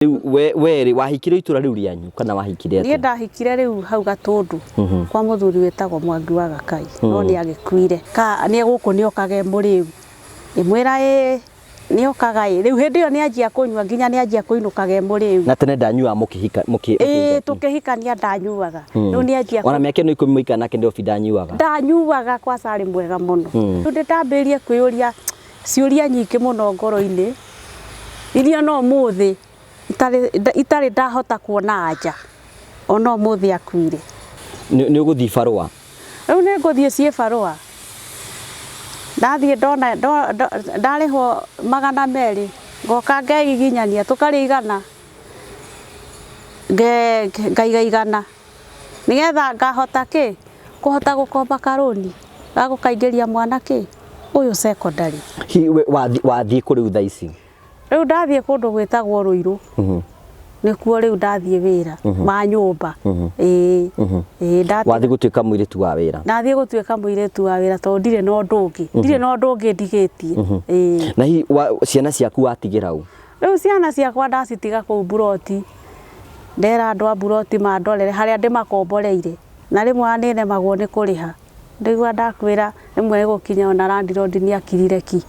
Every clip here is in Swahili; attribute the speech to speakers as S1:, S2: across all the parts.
S1: we wahikire itura riu rianyu kana wahikire
S2: ati? Ni ndahikire riu hau Gatundu kwa muthuri wetagwo Mwangi wa Gakai no ni agikuire ka ni guku ni okage muriu imwira ni okaga riu hindi yo ni anjia kunywa nginya ni anjia kuinukage muriu
S1: na tene ndanyua mukihika
S2: tukihikania ndanyuaga riu ni anjia
S1: ona miaka no ikumika nake ndio
S2: ndanyuaga kwa sari mwega muno ndi tambirie kwiyuria ciuria nyingi muno ngoro-ini iria no muthi itari ndahota kuona anja ona muthi akuire
S1: ni uguthi barua
S2: riu ni nguthie cie barua ndathie ndona ndarihwo 200 ngoka ngegiginyania tukari igana ngaiga igana nigetha ngahota kuhota gukomba karoni gagukaingiria mwana uyu secondary
S1: wathie kuri tha ici
S2: riu ndathie kundu gwitagwo Ruiru nikuo riu ndathie wira ma nyumba
S1: wathie gutuika muiritu wa wira
S2: ndathie gutuika muiritu wa wira to ndire no ndungi ndigitie
S1: na hi ciana ciaku watigira u
S2: riu ciana ciakwa ndacitiga ku buroti ndera andu a buroti mandorere haria ndimakomboreire na rimwe anene magwo ni kuriha ndigwa ndakwira rimwe gukinya ona Landlord ni akirire ki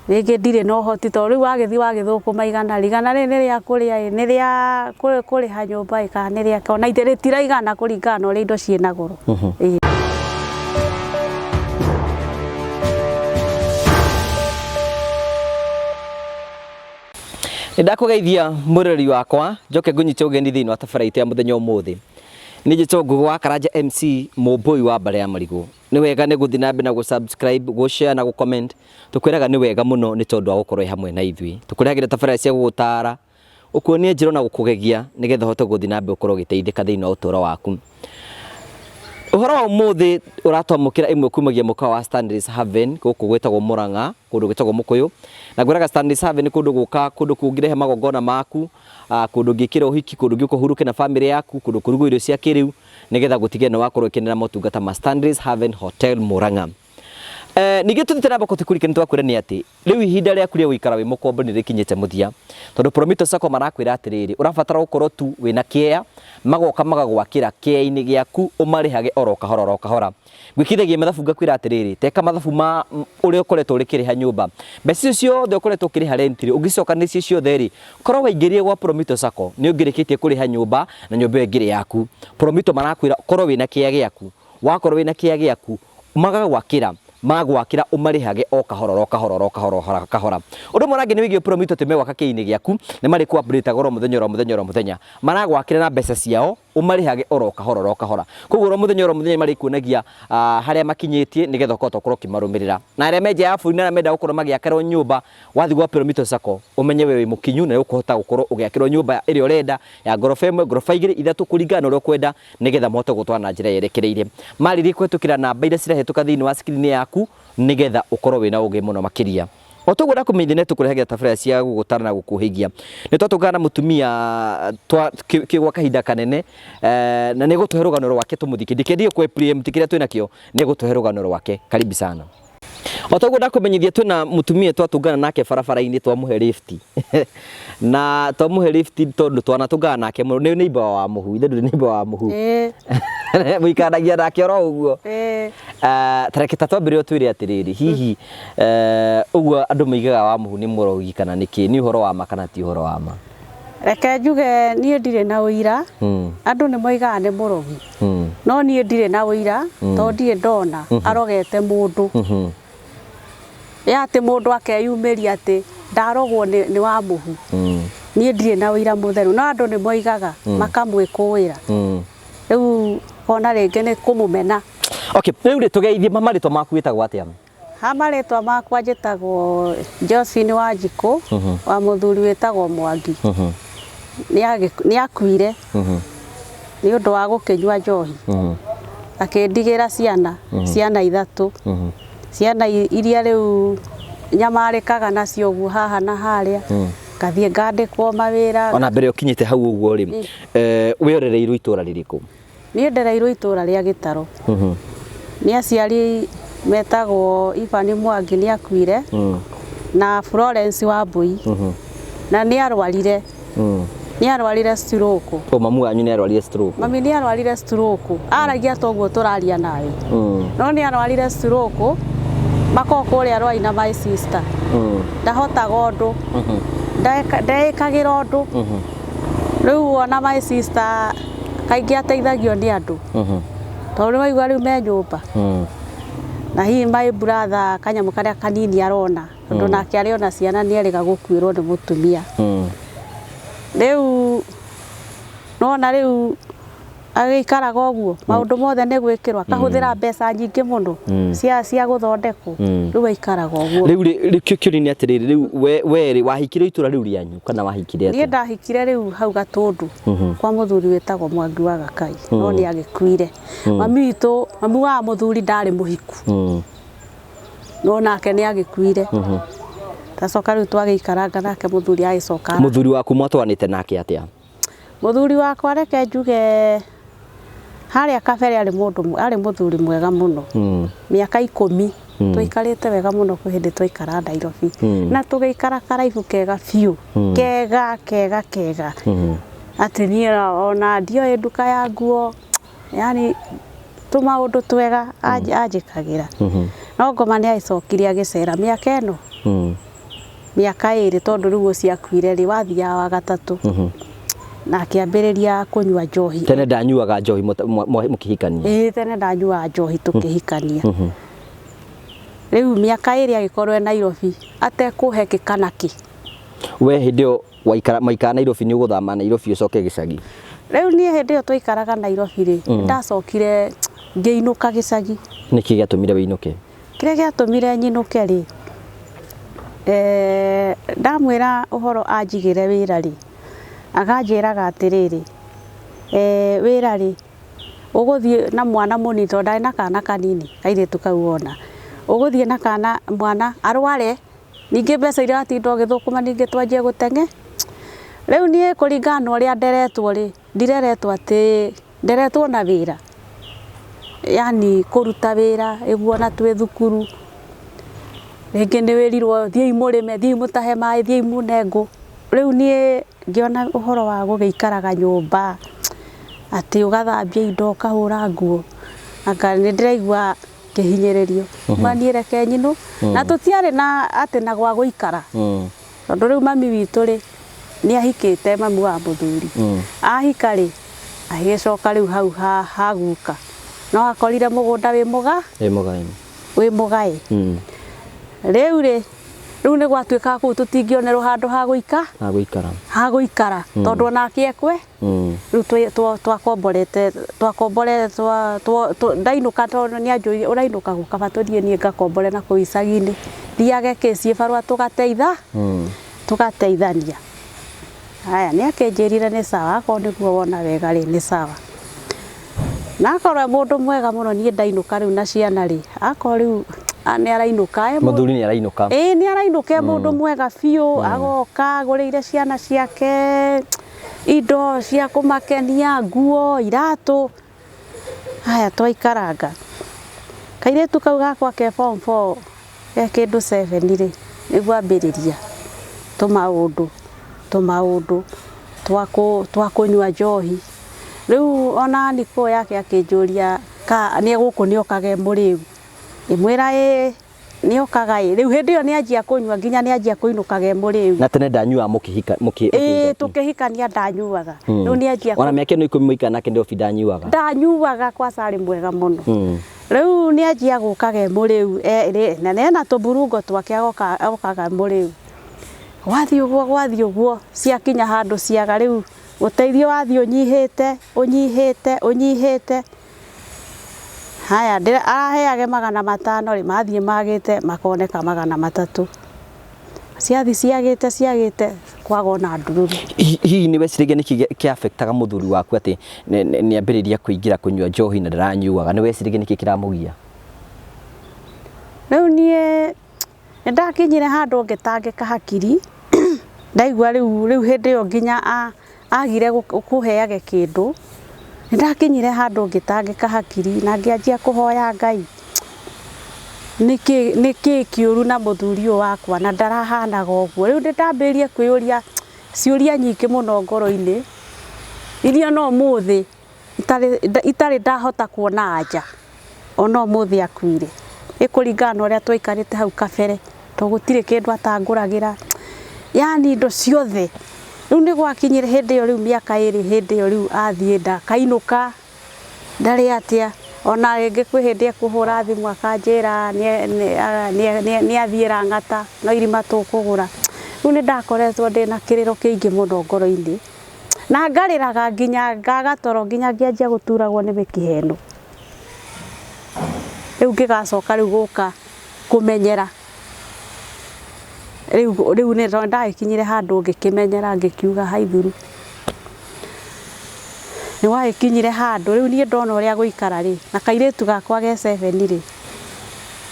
S2: rege ndire no hoti to riu wagithukuma igana riri ria kuria ni ria kuriha nyumba ka ni ria ona ite ritira igana kuringana uri indo ciena goro
S1: ndakugeithia mureri wakwa njoke ngunyite ugeni thiini wa tabaraitu ya muthenya umuthi ni Gitongo wa Karanja MC Mumbui wa Mbare ya Marigu ni wega ni guthi na mbere na subscribe go share na go comment tukwiraga ni wega muno ni tondu wa gukorwo hamwe na ithui tukurehagire tabarĩra cia gugutara ukuonie njiro na gukugegia nigetha hote guthi na mbere ukorwo giteithika thiini wa utoro waku uhoro wa umuthi uratwamukira imwe kumagia muka wa Stanleys Haven guku gwetagwo Murang'a kundu gwetagwo Mukuyu na gwiraga Stanleys Haven kundu guka kundu kungirehe magongona maku kundu ngikira uhiki kundu ngikuhuruke na family yaku kundu kurugo irio cia kiriu nigetha gutige na wakorwo ikenera motungata ma Stanleys Haven Hotel Murang'a nige tuthite na bako tukurike nitwakwira ni ati riu ihinda ria kuria wikara wi mukombo ni rikinyete muthia tondu Prometo Sacco marakwira atiriri urabatara gukorwo tu wina kia magoka magagwakira kia-ini giaku umarihage oro kahora gwikithagia mathabu ngakwira atiriri teka mathabu ma uria ukoretwo urikiriha nyumba mbeca ciothe ukoretwo ukiriha rentiri ungicoka ni cio ciothe ri korwo waingirie gwa Prometo Sacco ni ungirikitie kuriha nyumba na nyumba ingire yaku Prometo marakwira korwo wina kia giaku wakorwo wina kia giaku magagwakira magwakira umarihage o kahora undu morangi ni wigio Prometo te megwaka kia-ini giaku ni mari ku update goro muthenya maragwakira na mbeca ciao umarihage oro kahora koguo ro muthenya mari kuonagia haria makinyitie nigetha ukorwo kimarumirira na aria menja ya buri na menda gukorwo magiakirwo nyumba wathi gwa Prometo Sacco umenye we mukinyu na ukuhota gukorwo ugiakirwo nyumba iri urenda ya gorofa 1 gorofa 2 3 kuringana uria kwenda nigetha mote gutwara na njira yerekereire mari rikwetukira namba ira cirahetuka thiini wa screen yaku nigetha ukorwo wina uge muno makiria otugo ndakumenyithia tukurehagira tabarĩra cia gugutara na gukuhigia ni twatungana mutumia gwa kahinda kanene na ni gutuhe rugano rwake tumuthiki ndikendie ku preempt kiria twina kio ni gutuhe rugano rwake karibu sana otugo ndakumenyithia twina mutumia twatungana nake barabara-ini twamuhe lift na twamuhe lift tondu twanatungana nake muno ni neighbor wa muhu ithe nduri neighbor wa muhu muikanagia nake oro uguo tareke tatwambire otwire atiriri hihi uguo andu meigaga wa muhu ni murogi kana niki ni uhoro wa ma kana ti uhoro wa ma
S2: reke njuge nie ndire na uira andu ni moigaga ni murogi no nie ndire na uira to ndire ndona arogete mundu ya ati mundu akeyumiria ati ndarogwo ni wa muhu nie ndire na uira mutheru no andu ni moigaga makamwikuira riu kona ringi ni kumumena
S1: okay riu tugeithie mamarĩtwa maku wĩtagwo atia
S2: marĩtwa makwa njĩtagwo Josephine Wanjiku wa muthuri wĩtagwo Mwangi ni akuire ni undu wa gukinywa njohi akindigira ciana 3 ciana iria riu nyamarikaga nacio guo haha na haria ngathie ngandikwo mawira
S1: ona mbere ukinyite hau uguo ri wĩorereirwo itura ririku
S2: ni ndereirwo itura ria Gitaro ni aciari metagwo Ivani Mwangi ni akuire na Florence Wambui na nĩ arwarire nĩ arwarire stroke.
S1: Mamu wanyu nĩ arwarire stroke?
S2: Mami nĩ arwarire stroke, aragia toguo tũraria nawe. No nĩ arwarire stroke, makoko ũrĩa arwaina my sister. Ndahotaga ũndũ, ndekagira ũndũ. Rĩu ona my sister kaingĩ ateithagio nĩ andũ. Tondũ waigua rĩu me nyũmba. Na hihi my brother kanyamu karĩa kanini arona, tondũ nake arĩona ciana nĩ erĩga gũkuĩrwo nĩ mũtumia. Rĩu nona rĩu agĩikaraga ũguo, maũndũ mothe nĩ gwĩkĩrwo, akahũthĩra mbeca nyingĩ mũno cia gũthondekwo. Rĩu aikaraga ũguo.
S1: Rĩu kĩũria nĩ atĩrĩrĩ, rĩu we wahikire itũra rĩu rĩanyu kana wahikire atĩa?
S2: Niĩ ndahikire rĩu hau Gatũndũ kwa mũthuri wĩtagwo Mwangi wa Gakai, no nĩ agĩkuire. Mami witũ, mami wa mũthuri ndarĩ mũhiku, no nake nĩ agĩkuire. Tacoka rĩu twagĩikaranga nake mũthuri agĩcoka.
S1: Mũthuri waku mwatwanĩte nake atĩa?
S2: Mũthuri wakwa reke njuge harĩa kabere arĩ mũthuri mwega mũno. Mĩaka 10 tũikarĩte wega mũno kwĩ hĩndĩ twaikara Nairobi, na tũgĩikara karaihu kega biũ, kega atĩ niĩ ona ndioĩ nduka ya nguo, yani tũmaũndũ twega anjĩkagĩra. No ngoma nĩ agĩcokire agĩcera mĩaka ĩno, mĩaka 2 tondũ rĩu ũcio akuire rĩ wathiaga wa gatatũ. Na akĩambĩrĩria kũnyua njohi.
S1: Tene ndanyuaga njohi mũkĩhikania?
S2: Tene ndanyuaga njohi tũkĩhikania. Rĩu mĩaka 2 agĩkorwo Nairobi atekũhe kĩkanakĩ.
S1: We hĩndĩ ĩyo maikara Nairobi nĩ ũgũthama Nairobi ũcoke gĩcagi?
S2: Rĩu niĩ hĩndĩ ĩyo twaikaraga Nairobi rĩ, ndacokire ngĩinũka gĩcagi.
S1: Nĩkĩ gĩatũmire wĩinũke?
S2: Kĩrĩa gĩatũmire nyinũke rĩ, ndamwĩra ũhoro anjigĩre wĩra rĩ, akanjĩraga atĩrĩrĩ, wĩra rĩ ũgũthiĩ na mwana mũnini, tondũ ndarĩ na kana kanini kairĩtu kau ona, ũgũthiĩ na kana mwana arware, ningĩ mbeca iria watinda ũgĩthũkũma ningĩ twanjie gũteng'e. Rĩu niĩ kũringana na ũrĩa nderetwo rĩ, ndireretwo atĩ nderetwo na wĩra, yani kũruta wĩra ĩguo na twĩ thukuru. Rĩngĩ nĩ wĩrirwo thiĩi mũrĩme, thiĩi mũtahe maĩ, thiĩi mune ngũ. Rĩu niĩ ngĩona ũhoro wa gũgĩikaraga nyũmba, atĩ ũgathambia indo ũkahũra nguo, anga nĩ ndĩraigua kĩhinyĩrĩrio. Niĩ reke nyinũ, na tũtiarĩ na atĩ na gwa gũikara, tondũ rĩu mami witũ rĩ nĩ ahikĩte, mami wa mũthuri. Ahika rĩ agĩcoka rĩu hau ha guka, no akorire mũgũnda wĩ mũgae. Rĩu rĩ nĩ gwatuĩka kũu tũtingĩonerwo handũ ha gũikara, tondũ onake ekwe. Rĩu ndainũka, tondũ nĩ anjũire ũrainũka gũkaba tũthiĩ niĩ ngakombore na kũu icagi-inĩ, thiage kĩciĩ barũa tũgateithania. Haya nĩ akĩnjĩrire nĩ sawa, akorwo nĩguo wona wega rĩ nĩ sawa. Na akorwo mũndũ mwega mũno, niĩ ndainũka rĩu na ciana rĩ, akorwo rĩu nĩ arainũka,
S1: mũthuri nĩ arainũka,
S2: nĩ arainũka mũndũ mwega biũ, agoka agũrĩire ciana ciake indo cia kũmakenia, nguo, iratũ. Haya twaikaranga, kairĩtu kau gakwa ke form 4 ge kĩndũ 7 rĩ, nĩguo ambĩrĩria tũmaũndũ twa kũnyua njohi. Rĩu ona nĩkuo yake akĩnjũria nĩ gũkũ nĩ okage mũrĩu, mwĩra nĩ okaga rĩu hĩndĩ ĩyo nĩ anjia kũnyua, nginya nĩ anjia kũinũkaga mũrĩu.
S1: Na tene ndanyuaga
S2: tũkĩhikania ndanyuaga. Rĩu nĩ anjia
S1: ona mĩaka ĩno 10 mũikara nake Nairobi
S2: ndanyuaga, kwaca arĩ mwega mũno. Rĩu nĩ anjia gũkaga mũrĩu, na nena tũburungo twake agokaga mũrĩu, wathiĩ ũguo ciakinya handũ ciaga, rĩu ũteithio wathiĩ ũnyihĩte. Haya araheage 500 rĩ, mathiĩ magĩte makoneka 300. Ciagĩte kwaga na ndururu.
S1: Hihi nĩ weciragia nĩkĩ kĩ affectaga mũthuri waku atĩ nĩ ambĩrĩria kũingĩra kũnyua njohi na ndaranyuaga? Nĩ weciragia nĩkĩ kĩramũgia?
S2: Rĩu niĩ ndakinyire handũ ngĩtangĩka hakiri, ndaigua rĩu hĩndĩ ĩyo nginya agire kũheage kĩndũ, ndakinyire handũ ngĩtangĩka hakiri na ngĩanjia kũhoya Ngai, nĩkĩ kĩũru na mũthuri ũyũ wakwa na ndarahanaga ũguo. Rĩu ndambĩrĩrie kwĩyũria ciuria nyingĩ mũno ngoro-inĩ iria no mũthĩ itarĩ ndahota kuona anja ona mũthĩ akuire ĩkũringana na ũrĩa twaikarĩte hau kabere to gũtirĩ kĩndũ atangũragĩra yani indo ciothe rĩu nĩ gwakinyire hĩndĩ ĩyo rĩu mĩaka ĩrĩ hĩndĩ ĩyo rĩu athiĩ ndakainũka ndarĩ atĩa ona rĩngĩ kwĩ hĩndĩ ekũhũra thimũ akanjĩra nĩ athiĩ Lang'ata no irima tũkũgũra rĩu nĩ ndakoretwo ndĩna kĩrĩro kĩingĩ mũno ngoro-inĩ na ngarĩraga nginya ngaga toro nginya ngĩanjia gũturagwo nĩ mĩkiha ĩno rĩu ngĩgacoka rĩu gũka kũmenyera rĩu nĩ ndagĩkinyire handũ ngĩkĩmenyera ngĩkiuga haithuru nĩ wagĩkinyire handũ rĩu niĩ ndona ũrĩa gũikara rĩ na kairĩtu gakwa ge 7 rĩ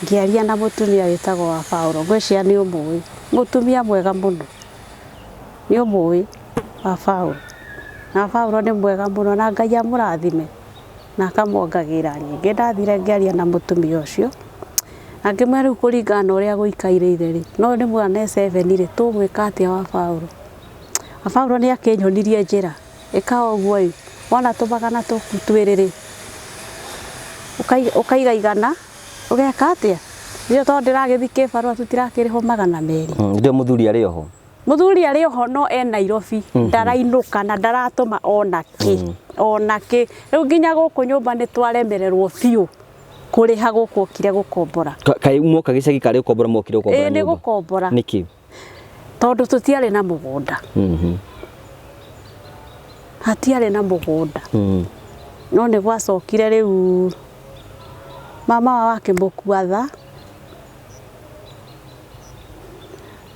S2: ngĩaria na mũtumia wĩtagwo wa Paulo ngwĩciria nĩ ũmũĩ mũtumia mwega mũno nĩ ũmũĩ wa Paulo na Paulo nĩ mwega mũno na Ngai amũrathime na akamwongagĩra rĩngĩ ndathire ngĩaria na mũtumia ũcio na ngĩmwĩra rĩu kũringana na ũrĩa gũikairĩire rĩ no nĩ mwana 7 rĩ tũgwĩka atĩa wa Paulo wa Paulo nĩ akĩnyonirie njĩra ĩka ũguo ĩ wona tũmagana tũku twĩrĩ rĩ ũkaiga igana ũgeka atĩa nĩyo tondũ ndĩragĩthi kĩbarũa tũtirakĩrĩho 200
S1: ndio mũthuri arĩ oho
S2: mũthuri arĩ oho no Nairobi ndarainũka na ndaratũma onakĩ rĩu nginya gũkũ nyũmba nĩ twaremererwo biũ kũrĩha gũkũ okire gũkombora
S1: kaĩ muoka gĩcagi karĩ gũkombora mokire gũkombora
S2: nĩ gũkombora
S1: nĩkĩ
S2: tondũ tũtiarĩ na mũgũnda hatiarĩ na mũgũnda no nĩ gwacokire rĩu mama wake mũkuatha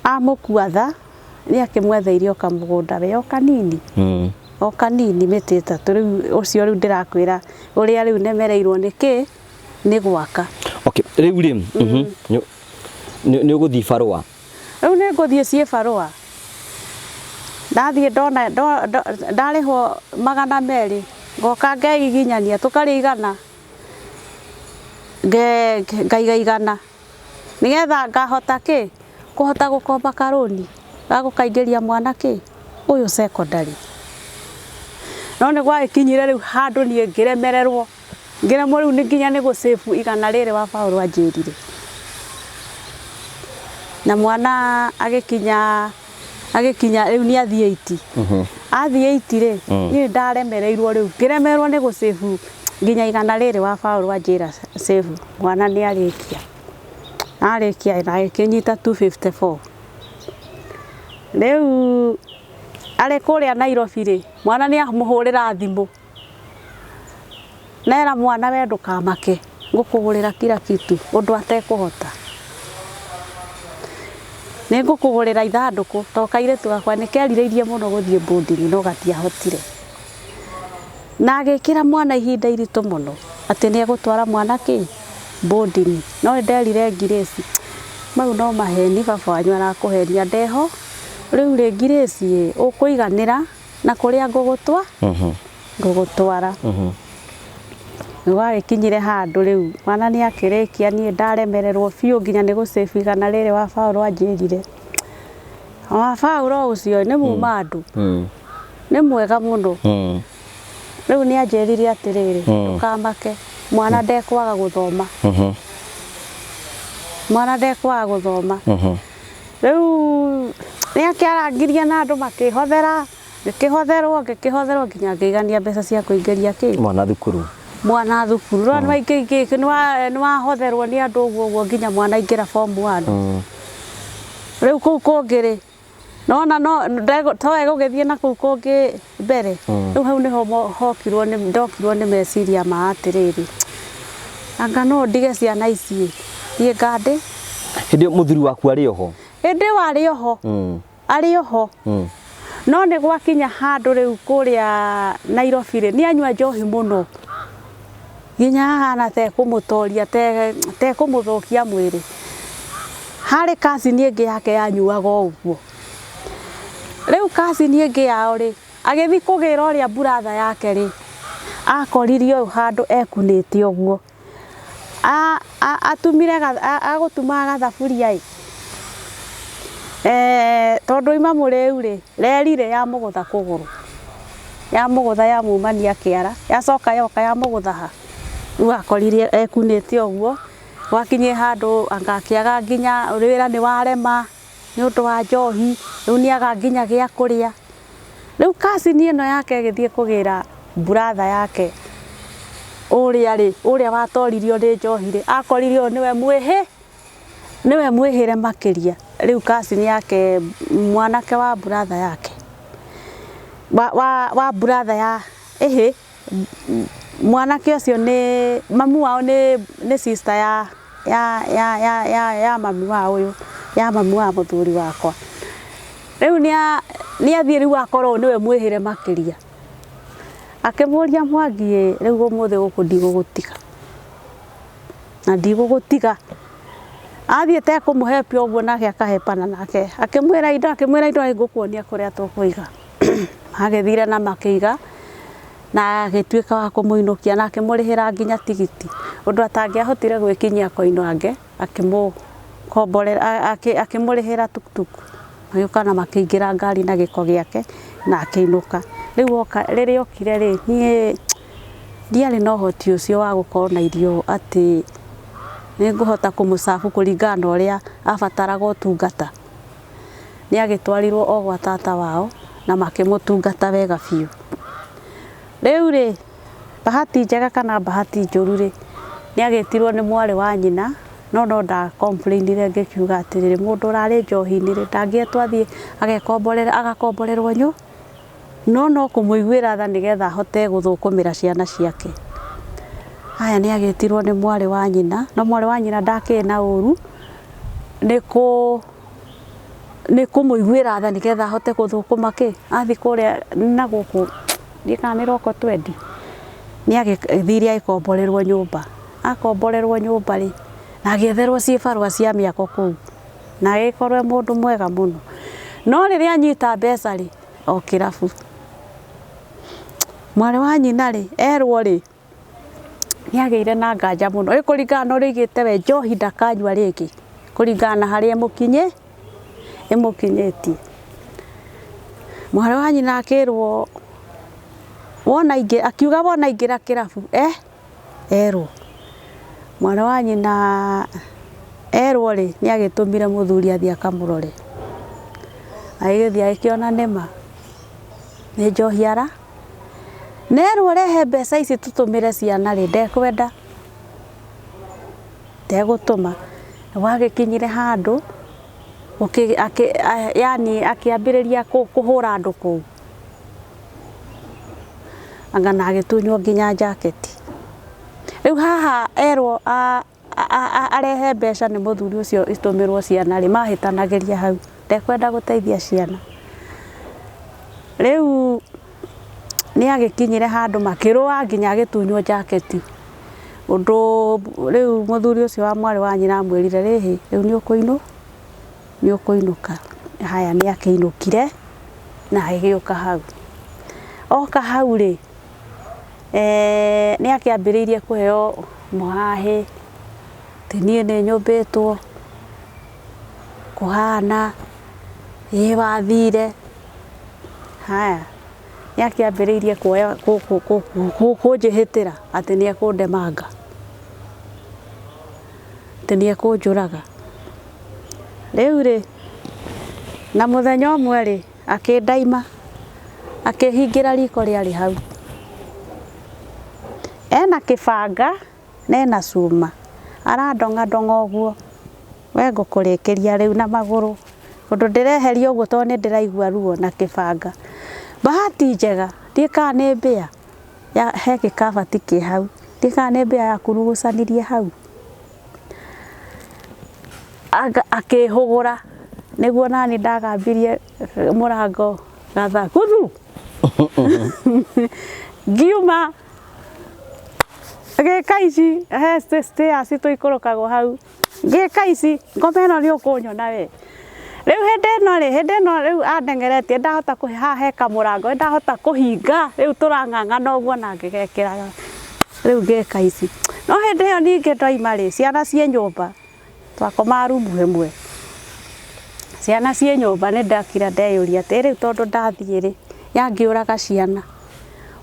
S2: amũkuatha nĩ akĩmwetheire o kamũgũnda we o kanini mĩtĩ ĩtatũ rĩu ũcio rĩu ndĩrakwĩra ũrĩa rĩu nemereirwo nĩkĩ nĩ gwaka
S1: okay rĩu rĩ nĩ ũgũthiĩ barũa
S2: rĩu nĩ ngũthiĩ ciĩ barũa ndathiĩ ndona ndarĩhwo 200 ngoka ngegiginyania tũkarĩ igana ngaiga igana nĩgetha ngahota kũhota gũkomba karũni gagũkaingĩria mwana ũyũ secondary no nĩ gwagĩkinyire rĩu handũ niĩ ngĩremererwo rĩu nginya nĩ gũsave igana rĩrĩ wa Paulo anjĩrire na mwana agĩkinya rĩu nĩ athiĩ 8 athiĩ 8 rĩ niĩ ndaremereirwo rĩu ngĩremerwo nĩ gũsave nginya igana rĩrĩ wa Paulo anjĩra save mwana nĩ arĩkia na agĩkĩnyita 254 rĩu arĩ kũrĩa Nairobi rĩ mwana nĩ amũhũrĩra thimũ nera mwana we ndũkamake ngũkũgũrĩra kila kitu ũndũ atekũhota nĩ ngũkũgũrĩra ithandũkũ to kairĩtu gakwa nĩ kerirĩirie mũno gũthiĩ boarding no gatiahotire na agĩkĩra mwana ihinda iritũ mũno atĩ nĩ egũtwara mwana boarding no nderire Grace mau no maheni baba wanyu arakũhenia ndeho rĩu rĩ Grace ũkũiganĩra na kũrĩa ngũgũtwara nĩ wagĩkinyire handũ rĩu mwana nĩ akĩrĩkia niĩ ndaremererwo biũ nginya nĩ gũsave igana rĩrĩ wa Paulo anjĩrire wa Paulo ũcio nĩ mũmandu nĩ mwega mũno rĩu nĩ anjĩrire atĩrĩrĩ ndũkamake mwana ndekwaga gũthoma rĩu nĩ akĩarangirie na andũ makĩhothera ngĩkĩhotherwo nginya ngĩigania mbeca cia kũingĩria mwana thukuru rĩu nĩ wahotherwo nĩ andũ ũguo nginya mwana aingĩra form 1 rĩu kũu kũngĩ nona towe gũgĩthiĩ na kũu kũngĩ mbere rĩu hau nĩho ndokirwo nĩ meciria ma atĩrĩrĩ anga no ndige ciana ici thiĩ ngandĩ
S1: hĩndĩ mũthuri waku arĩ oho
S2: hĩndĩ arĩ oho no nĩ gwakinya handũ rĩu kũrĩa Nairobi rĩ nĩ anyua njohi mũno nginya hana tekũmũtoria tekũmũthũkia mwĩrĩ harĩ cousin ĩngĩ yake yanyuaga ũguo rĩu cousin ĩngĩ yao rĩ agĩthi kũgĩra ũrĩa brother yake rĩ akoririo handũ ekunĩte ũguo agũtuma gathaburia tondu imamu riu ri rerire ya mugutha kuguru ya mugutha ya mumania kiara yacoka yoka ya mugutha ha riu akorire ekunite oguo gwakinyie handu angakiaga nginya wira ni warema ni undu wa njohi riu niaga nginya gia kuria riu kasini ino yake igithie kugira brother yake uria watoririo ni njohi ri akoririo niwe mwihire makiria riu kasini yake mwanake wa brother yake wa brother ya mwanake ucio ni mamu wao ni sister ya mami wa uyu ya mamu wa muthuri wakwa riu ni athie riu akorwo niwe mwihire makiria akimuria Mwangi riu umuthi guku ndigugutiga na ndigugutiga athie te kumuhepia uguo nake akahepana nake akimwira indo ngukuonia kuria tukuiga agithire na makiiga na agituika wa kumuinukia na akimurihira nginya tigiti undu atangiahotire gwikinyia koino ange akimurihira tuktuku agioka na makiingira ngari na giko giake na akiinuka riu riri okire ri nie ndiari no hoti ucio wa gukorwo na irio ati ni nguhota kumusafu kuringana na uria abataraga utungata ni agitwarirwo o gwa tata wao na makimutungata wega biu riu ri bahati njega kana bahati njuru ri ni agitirwo ni mwari wa nyina no nda complainire ngikiuga atiriri mundu urari njohi-ini ri ndangietwo athie agakomborerwo nyu no kumuiguira tha nigetha ahote guthukumira ciana ciake haya ni agitirwo ni mwari wa nyina no mwari wa nyina ndakena uru ni kumuiguira tha nigetha ahote guthukuma ki athi kuria na guku ndikana roko 20 ni agithiri aikomborerwo nyumba akomborerwo nyumba ri na agietherwo cibarua cia miako kuu na agikorwe mundu mwega muno no riria anyita mbeca ri o kirabu mwari wa nyina ri erwo ri ni ageire na nganja muno ikuringana na urigite we njohi ndakanyua ringi kuringana na haria imukinyetie mwari wa nyina akirwo akiuga wona ingira kirabu erwo mwari wa nyina erwo ri ni agitumire muthuri athie akamurore agithie agikiona nema ni njohi ara nerwo rehe mbeca ici tutumire ciana ri ndekwenda ndegutuma wagikinyire handu yani akiambiriria kuhura andu kuu angana agitunywo nginya jaketi riu haha erwo arehe mbeca ni muthuri ucio itumirwo ciana ri mahitanagiria hau ndekwenda guteithia ciana riu ni agikinyire handu makirua nginya agitunywo jaketi undu riu muthuri ucio wa mwari wa nyina amwirire rihi riu ni ukuinuka haya ni akiinukire na agiuka hau oka hau ri ni akiambiriirie kuheo muhahi tinie ni nyumbitwo kuhana wathire haya ni akiambiriirie kuoya kunjihitira ati ni ekundemanga ati ni ekunjuraga riu ri na muthenya umwe ri akindaima akihingira riko riari hau ena kibanga na ena cuma aradonga uguo we ngukurikiria riu na maguru undu ndireheria uguo to ni ndiraigua ruo na kibanga bahati njega ndika ni mbia ya he gikabati ki hau ndika ni mbia ya kurugucanirie hau akihugura niguo nani ndagambirie murango gatha kuthu ngiuma gika ici stairs tuikorokago hau gika ici ngombe no ni ukunyona we riu hindi no riu andengeretie ndahota kuhaha kamurango ndahota kuhinga riu turang'ang'ana uguo na ngigekiraga riu gika ici no hindi yo ninge ndoima ri ciana cie nyumba twakoma rumu imwe ciana ciĩ nyũmba nĩ ndakira ndeyũria atĩ rĩu tondũ ndathiĩ rĩ yangĩũraga ciana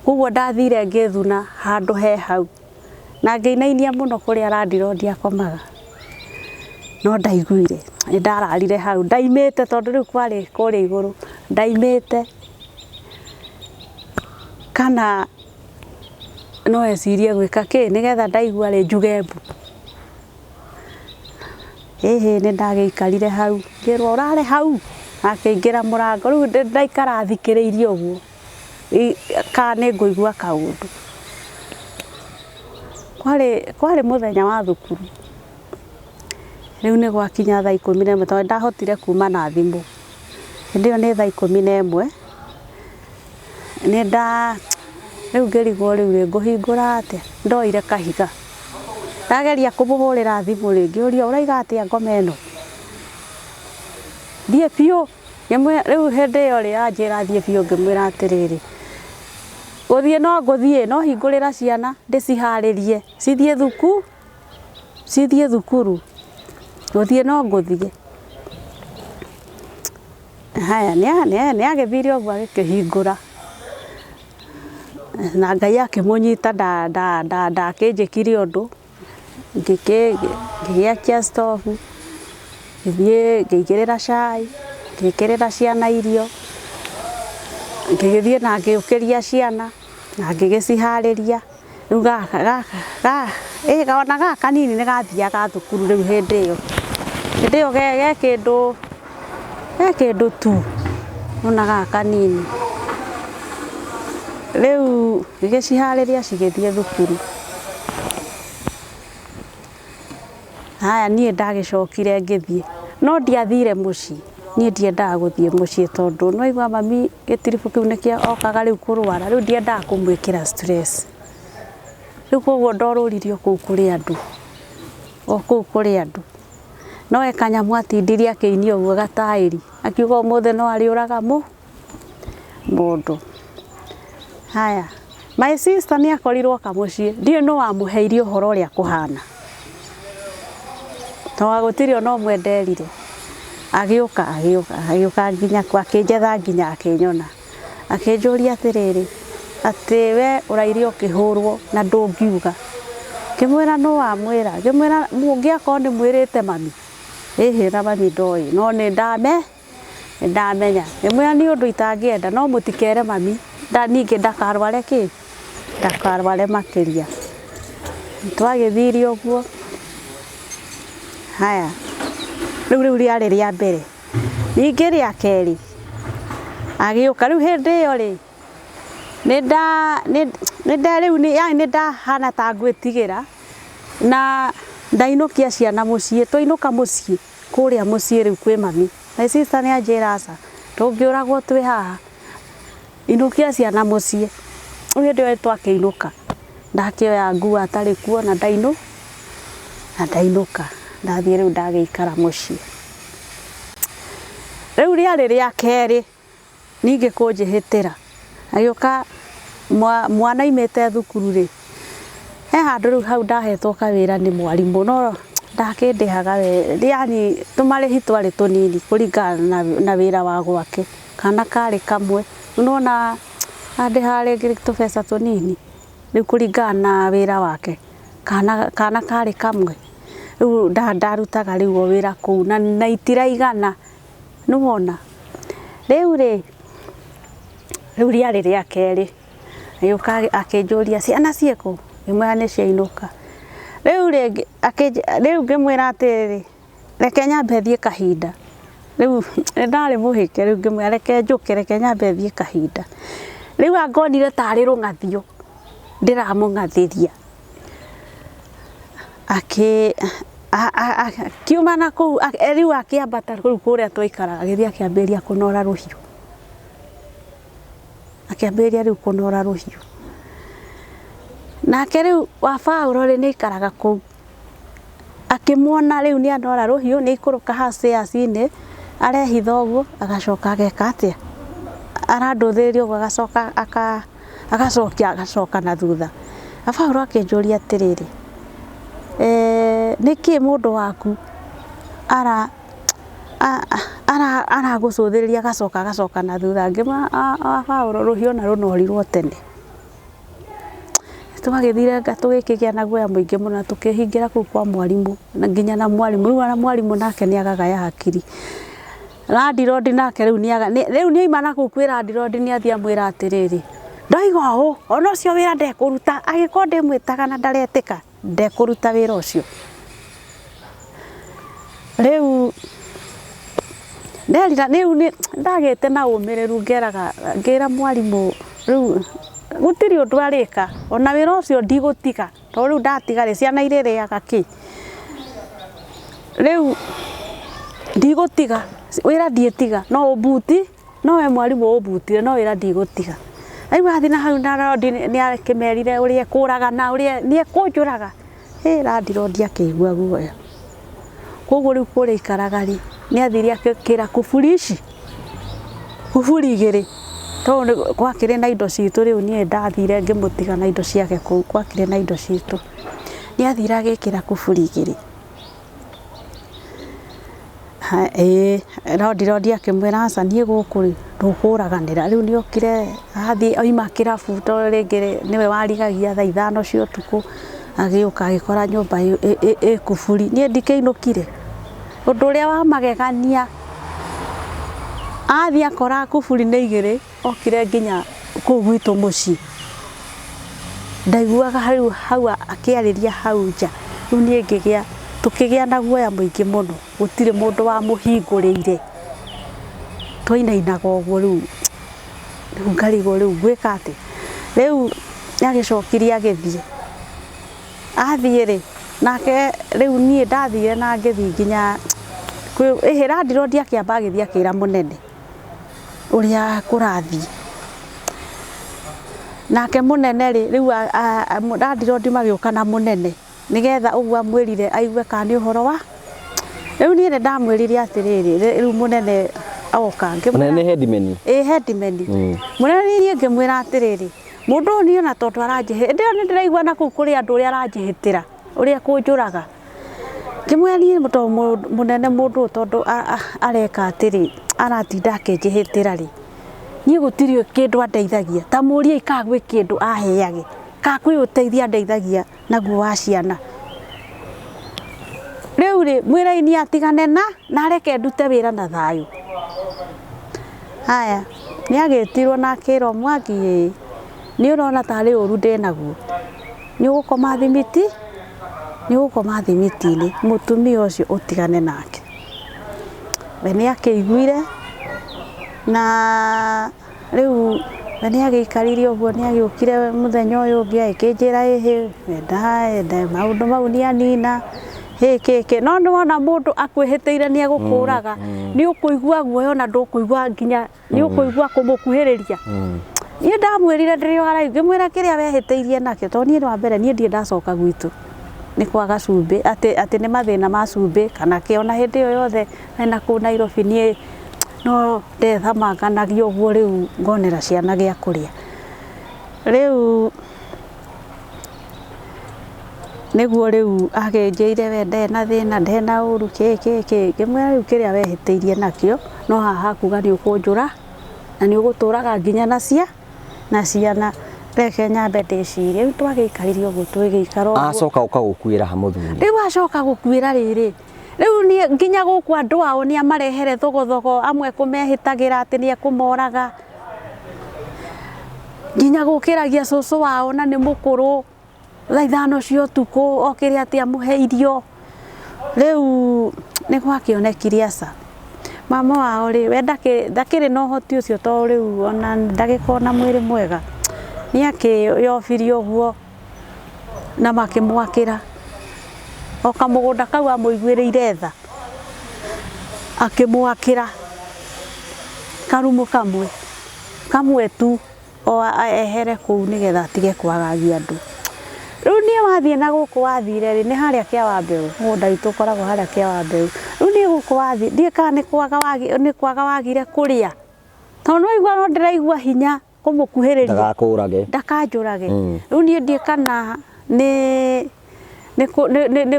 S2: koguo ndathire ngĩthuna handũ he hau na ngĩinainia mũno kũrĩa randirondi akomaga no ndaiguire nĩ ndararire hau ndaimĩte tondũ rĩu kwarĩ kũrĩa igũrũ ndaimĩte kana no ecirie gwĩka kĩ nĩgetha ndaigua rĩ njuge mbu nĩ ndagĩikarire hau ngĩrwo ũrare hau akĩingĩra mũrango rĩu ndaikara thikĩrĩirie ũguo kana nĩ ngũigua kaũndũ kwarĩ mũthenya wa thukuru rĩu nĩ gwakinya thaa 11 tondũ ndahotire kuma na thimũ hĩndĩ ĩyo nĩ thaa 11 rĩu ngĩrigwo rĩu ngũhingũra atĩa ndoire kahiga ndageria kũmũhũrĩra thimũ rĩngĩ ũria ũraiga atĩa ngoma ĩno thiĩ biũ rĩu hĩndĩ ĩyo rĩ anjĩra thiĩ biũ ngĩmwĩra atĩrĩrĩ gũthiĩ no ngũthiĩ no hingũrĩra ciana ndĩciharĩrie cithiĩ thukuru gũthiĩ no ngũthiĩ haya nĩ agĩthire ũguo agĩkĩhingũra na Ngai akĩmũnyita ndakĩnjĩkire ũndũ ngĩgĩakia stovu ngĩigĩrĩra cai ngĩkĩrĩra ciana irio ngĩgĩthiĩ na ngĩũkĩria ciana na ngĩgĩciharĩria rĩu ona gaka nini nĩ gathiaga thukuru rĩu hĩndĩ ĩyo ge kĩndũ tu ona gaka nini rĩu ngĩgĩciharĩria cigĩthiĩ thukuru haya niĩ ndagĩcokire ngĩthiĩ no ndiathire mũciĩ niĩ ndiendaga gũthiĩ mũciĩ tondũ nĩwaigua mami gĩtiribũ kĩu nĩkĩo okaga rĩu kũrwara rĩu ndiendaga kũmwĩkĩra stress rĩu koguo ndorũririo kũu kũrĩ andũ no kanyamũ atindirie akĩinia ũguo gataĩri akiuga ũmũthĩ no arĩũraga mũndũ haya my sister nĩ akorirwo kamũciĩ ndiũ no wamũheire ũhoro ũrĩa kũhana tondũ gũtirĩ ona ũmwe nderire agĩũka nginya akĩnjetha nginya akĩnyona akĩnjũria atĩrĩrĩ atĩ we ũraire ũkĩhũrwo na ndũngiuga ngĩmwĩra no wamwĩra ngĩmwĩra mũngĩakorwo nĩ mwĩrĩte mami na mami ndoĩ no nĩ ndamenya ngĩmwĩra nĩ ũndũ itangĩenda no mũtikere mami ningĩ ndakarware makĩria twagĩthire ũguo haya rĩu rĩarĩ rĩa mbere ningĩ rĩa kerĩ agĩũka rĩu hĩndĩ ĩyo rĩ nĩ ndahana ta ngwĩtigĩra na ndainũkia ciana mũciĩ twainũka mũciĩ kũrĩa mũciĩ rĩu kwĩ mami my sister nĩ anjĩra aca tũngĩũragwo twĩ haha inũkia ciana mũciĩ rĩu hĩndĩ ĩyo twakĩinũka ndakĩoya nguo atarĩ kuo na ndainũka ndathiĩ rĩu ndagĩikara mũciĩ rĩu rĩarĩ rĩa kerĩ ningĩ kũnjĩhĩtĩra agĩũka mwana imĩte thukuru rĩ he handũ rĩu hau ndahetwo kawĩra nĩ mwarimũ no ndakĩndĩhaga yani tũmarĩhi twarĩ tũnini kũringana na wĩra wa gwake kana karĩ kamwe nona andĩha rĩngĩ tũbeca tũnini rĩu kũringana na wĩra wake kana karĩ kamwe rĩu ndarutaga rĩu o wĩra kũu na itiraigana nĩwona rĩu rĩarĩ rĩa kerĩ agĩũka akĩnjũria ciana ciĩkũ ngĩmwĩra nĩ ciainũka rĩu ngĩmwĩra atĩrĩrĩ reke nyambe thiĩ kahinda rĩu ndarĩ mũhĩke rĩu ngĩmwĩra reke njũke reke nyambe thiĩ kahinda rĩu angonire tarĩ rũng'athio ndĩramũng'athĩria akiuma na kũu rĩu akĩambata kũu kũrĩa twaikara agĩthiĩ akĩambĩrĩria kũnora rũhiũ nake rĩu wa Paulo nĩ ikaraga kũu akĩmuona rĩu nĩ anora rũhiũ nĩ ikũrũka haciaci-inĩ arehitha ũguo agacoka ageka atĩa arandũthĩrĩria ũguo agacoka na thutha Paulo akĩnjũria atĩrĩrĩ nĩkĩ mũndũ waku ana gucuthiria gacoka na thutha ngima Paulo ruhio na runorirwo tene tugagithire tugikigia na guoya muingi muno tukihingira kuu kwa mwarimu na nginya na mwarimu nake ni agagaya hakiri Landlord nake riu ni imana kuu kwira Landlord ni athia mwira atiriri ndaiga ũ ona cio wira ndekuruta agiko ndimwitaga na ndaretika ndekuruta wira ucio riu ni ndagite na umiriru ngira mwarimu riu gutiri undu arika ona wira ucio ndigutiga to riu ndatiga ri ciana iririaga ki riu ndigutiga wira ndietiga no ubuti no we mwarimu ubutire no wira ndigutiga ai wathi na hau na Landlord ni akimerire uria kuraga na uria ni ekunjuraga Landlord akigua guoya koguo riu kuri ikaraga ri ni athiri akira kufurishi kufuri igiri to gwakire na indo citu riu ni ndathire ngimutiga na indo ciake kuu gwakire na indo citu ni athira agikira kufuri igiri Landlord akimwira aca nie guku ndukuraganira riu ni okire athi oima kirabu to ringi niwe warigagia thaa 5 cia utuku agiuka agikora nyumba kufuri nie ndikiinukire undu uria wa magegania athi akora kufuri ni igiri okire nginya kuu gwitu muci ndaiguaga hau akiariria hau nja riu nie ngigia tukigia na guoya muingi muno gutire mundu wa muhingurire twainainaga uguo riu ngarigo riu gwika ati riu agicokirie agithie athie ri nake riu nie ndathire na ngithi nginya Landlord akiamba agithie akira munene uria kurathie nake munene ri riu Landlord magiuka na munene nigetha uguo amwirire aigue kana ni uhoro wa riu nie ndamwirire atiriri riu munene oka
S1: munene headman
S2: headman munene nie ngimwira atiriri mundu ni ona tondu aranjihe ndio ni ndiraigua na kuu kuri andu uria aranjihitira uria kunjuraga ngimwira nie munene mundu tondu areka atiri aratinda akinjihitira ri nie gutiri kindu andeithagia ta muria ikagwe kindu aheage ka kwi uteithia ndeithagia naguo wa ciana riu ri mwiraini atigane na areke ndute wira na thayu haya ni agitirwo na akirwo Mwangi ni urona tari uru ndinaguo ni ugukoma thimiti-ini mutumia ucio utigane nake we ni akiguire na riu ni agikaririe uguo ni agiukire muthenya uyu ungi akinjira enda maundu mau ni anina keke no ndona mundu akwihitiire ni agukuraga ni ukuigua guoya na ndukuigua nginya ni ukuigua kumukuhiriria ni ndamwirire ndirio harai ngimwira kiria wehiteirie nakio to ni wa mbere ni ndie ndacoka gwitu ni kwaga cumbi ati ni mathina ma cumbi kana kiona hindi yo yothe na ku Nairobi ni no ndethamanganagia uguo riu ngonera ciana gia kuria riu niguo riu agenjeire we ndena thina ndena uru keke ngimwira riu kiria wehiteirie nakio no haha kuga ni ukunjura na ni uguturaga nginya na ciana reke nyambe ndicirie riu twagikaririe uguo twigikara uguo
S1: acoka ukagukwira ha muthuri
S2: riu acoka gukwira riri riu ni nginya guku andu ao ni amarehere thogothogo amwe kumehitagira ati ni ekumoraga nginya gukiragia cucu wao na ni mukuru thaa 5 cia utuku okire ati amuhe irio riu ni gwakionekire aca mama wao ri we ndakiri no hoti ucio to riu ona ndagikona mwiri mwega ni akiyobirie uguo na makimwakira oka mugunda kau amuiguiriire tha akimwakira karumu kamwe tu o ehere kuu nigetha atige kwagagia andu riu ni wathie na guku wathire ri ni haria kia Wambeu mugunda witu koragwo haria kia Wambeu riu ni guku wathie ndie kana ni kwaga wagire kuria tondu igua no ndiraigua hinya kumukuhiriria ndakanjurage riu ni ndie kana ni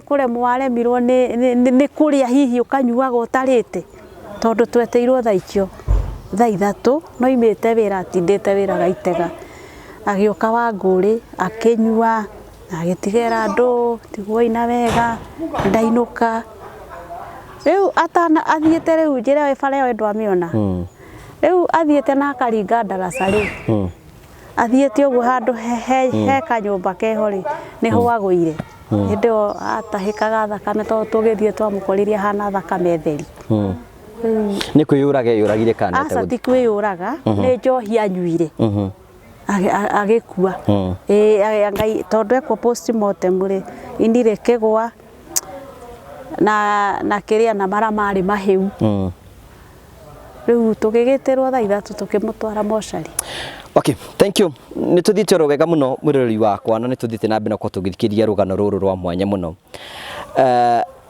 S2: kuremwo aremirwo ni kuria hihi ukanyuaga utarite tondu tweteirwo thaa icio thaa 3 no imite wira atindite wira gaitega agioka Wangũrĩ akinyua agitigera andu tiguo ina wega ndainuka riu atana athiete riu njira we bara yo ndwamiona riu athiete na akaringa ndaraca riu athiete uguo handu he kanyumba keho ri niho wagũire ndio atahikaga thakame to tugithie twamukoririe hana thakame theri
S1: ni kwiyuraga yuragire kana
S2: asa ti kwiyuraga ni njohi anyuire agikua ngai tondu ekwo postmortem ri indire kigwa na kiria na mara mari mahiu riu tugigitirwo thaa 3 tukimutwara moshari.
S1: Okay, thank you. Ni tuthite rogega muno mwirori wakwa na ni tuthite na mbina kwa tugithikiria rugano ruru rwa mwanya muno.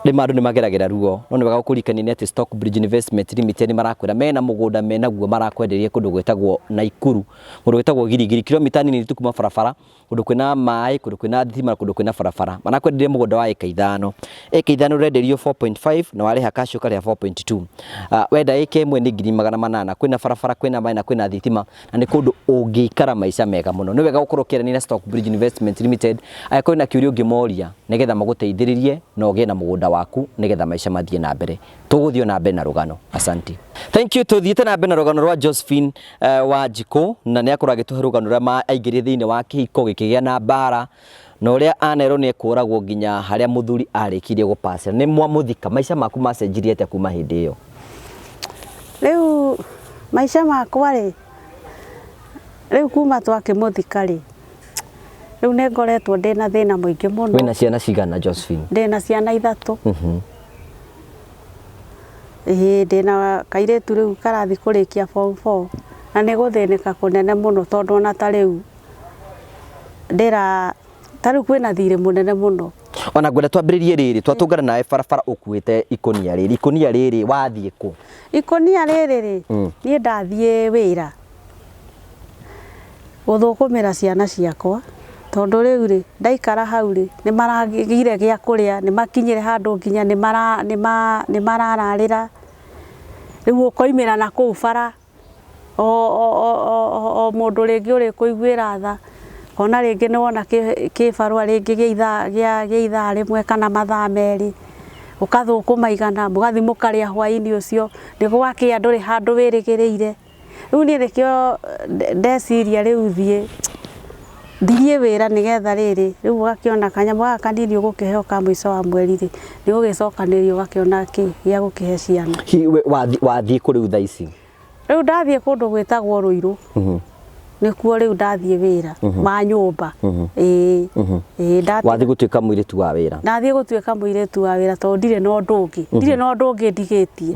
S1: Rimandu ni mageragera ruo no ni wega gukurikania ni ati Stockbridge Investment Limited marakwira mena mugunda mena guo marakwenderia kundu gwetagwo Naikuru kundu gwetagwo Girigiri kilomita nini tukuma barabara kundu kwina mai kundu kwina thitima kundu kwina barabara marakwenderia mugunda wa eka 5 renderio 4.5 na wale hakasho kale 4.2 wenda eka imwe ni 800 kwina barabara kwina mai na kwina thitima na ni kundu ungikara maisha mega muno ni wega gukurukira ni na Stockbridge Investment Limited ayako na kiurio ngimoria nigetha maguteithiririe na ugie na mugunda waku nigetha maisha mathie na mbere tuguthio na mbere na rugano. Asante. Thank you. Tuthiite na mbere na rugano rwa Josephine Wanjikũ na ni akoragwo agituhe rugano rwa maingiri thiine wa kihiko gikigia na bara na uria anerwo ni ekuragwo nginya haria muthuri arikirie gupacira ni mwamuthika maisha maku macenjirie ate kuma hindi iyo.
S2: Riu maisha makwa ri riu kuma twakimuthika ri riu ne ngoretwo ndina thina muingi muno.
S1: Wina ciana cigana Josephine?
S2: Ndina ciana 3. Ndina kairetu riu karathi kurikia form 4 na ni guthinika kunene muno tondu ona ta riu ndira tariu kwina thire munene muno.
S1: Ona ngwenda twambiririe riri twatungana nawe barabara ukuite ikonia riri wathie ku?
S2: Ikonia riri ri ni ndathie wira guthukumira ciana ciakwa tondu riu ri ndaikara hau ri ni maragire gia kuria ni makinyire handu nginya ni marararira riu ukoimira na kuu bara o mundu ringi uri kuiguira tha ona ringi ni wona kibarua ringi gia ithaa rimwe kana mathaa meri ukathukuma igana mugathi mukaria hwaini ucio niguwakia nduri handu wirigiriire riu ni rikio ndeciria riu thie thirie wira nigetha riri riu ugakiona kanyamu gaka kanini ugukiheo ka mwico wa mweri ri ni ugicokanirio ugakiona ki gia gukihe ciana.
S1: Wathie kuri utha ici?
S2: Riu ndathie kundu gwitagwo Ruiru nikuo riu ndathie wira wa nyumba.
S1: Wathie gutuika muiritu wa wira? Ndathie
S2: gutuika muiritu wa wira tondu ndire no ndungi ndigitie.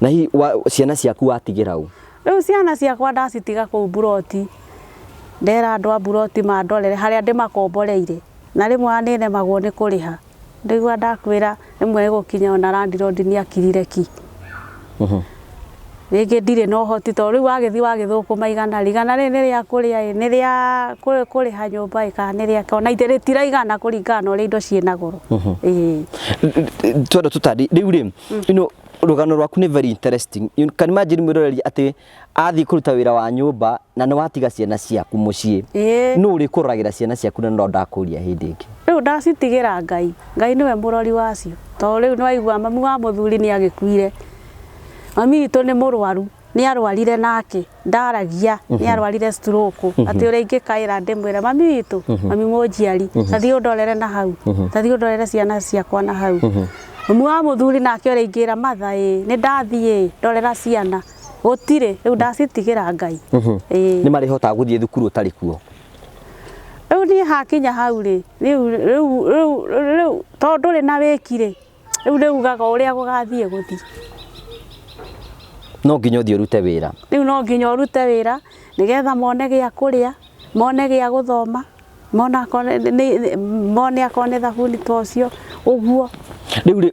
S1: Na hi ciana ciaku watigira u?
S2: Riu ciana ciakwa ndacitiga kuu Buroti ndera andu a Buroti mandorere haria ndimakomboreire na rimwe aniremagwo ni kuriha ndigwa ndakwira rimwe gukinya ona landlord ni akirire ki ringi ndire no hoti to riu wagithi wagithukuma igana ri ni ria kuria ni ria kuriha nyumba kana ni ria ona itire tiraigana kuringana uri indo ciena goro.
S1: Twende tutari riu ri rugano rwaku ni very interesting. You can imagine mwiroreri ati athi kuruta wira wa nyumba na ni watiga ciana ciaku mucii no uri kuragira ciana ciaku na ndo ndakuria hindi ingi?
S2: Riu ndacitigira Ngai niwe murori wacio to riu nwaigua mamu wa muthuri ni agikuire mami itu ni murwaru ni arwarire nake ndaragia ni arwarire stroke ati uri ingikaira ndimwira mami witu mami munjiari tathi undorere na hau tathi undorere ciana ciakwa na hau mwa muthuri nake uri ingira matha ni ndathie ndorera ciana gutire riu ndacitigira Ngai.
S1: Ni mari hota guthie thukuru utari kuo?
S2: Riu ni hakinya hau ri riu tondu ri na wikire riu ndiugaga uria gugathie guthi
S1: no nginya uthie urute wira.
S2: Riu no nginya urute wira nigetha mone gia kuria mone gia guthoma mone akone thabuni tocio uguo.
S1: Riu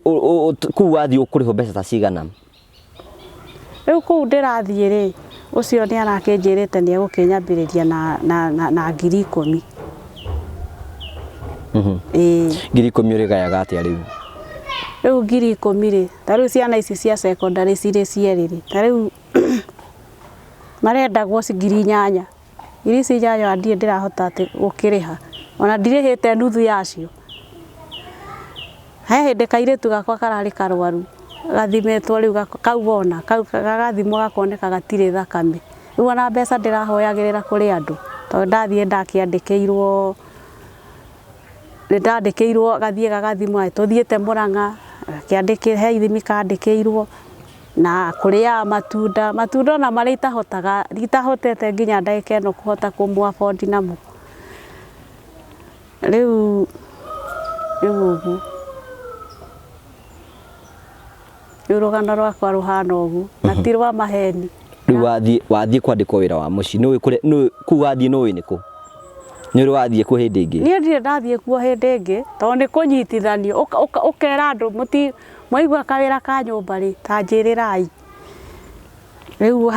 S1: ku wathie ukuriho mbeca ta cigana?
S2: Riu ku ndirathie ri ucio ni arakinjirite ni egukinyambiriria na 10,000.
S1: 10,000 uri gayaga atia riu?
S2: Riu 10,000 ta riu ciana ici cia secondary cirĩ cierĩ ta riu marendagwo 8,000 ici njanjo ndire ndirahota ati gukiriha ona ndirihite nuthu yacio he hindi kairitu gakwa karari karwaru gathimetwo riu kaubona gagathimwo gakoneka gatire thakame riu ona mbeca ndirahoyagirira kuri andu to ndathie ndakiandikirwo ndandikirwo gathie gagathimwo tuthiete Murang'a kiandikire he ithimi kandikirwo na kuria matunda na mari itahotete nginya ndagika ino kuhota kumwa afford namo riu ugu rugano rwakwa ruhana ugu na ti rwa maheni
S1: riu wathie kwandikwo wira wa muci no ku wathie no winiku ni ri wathie ku hindi ingi
S2: ni ndire ndathie ku hindi ingi to ni kunyitithanio ukera andu muti mwaigua kawira ka nyumba ri ta njirirai riu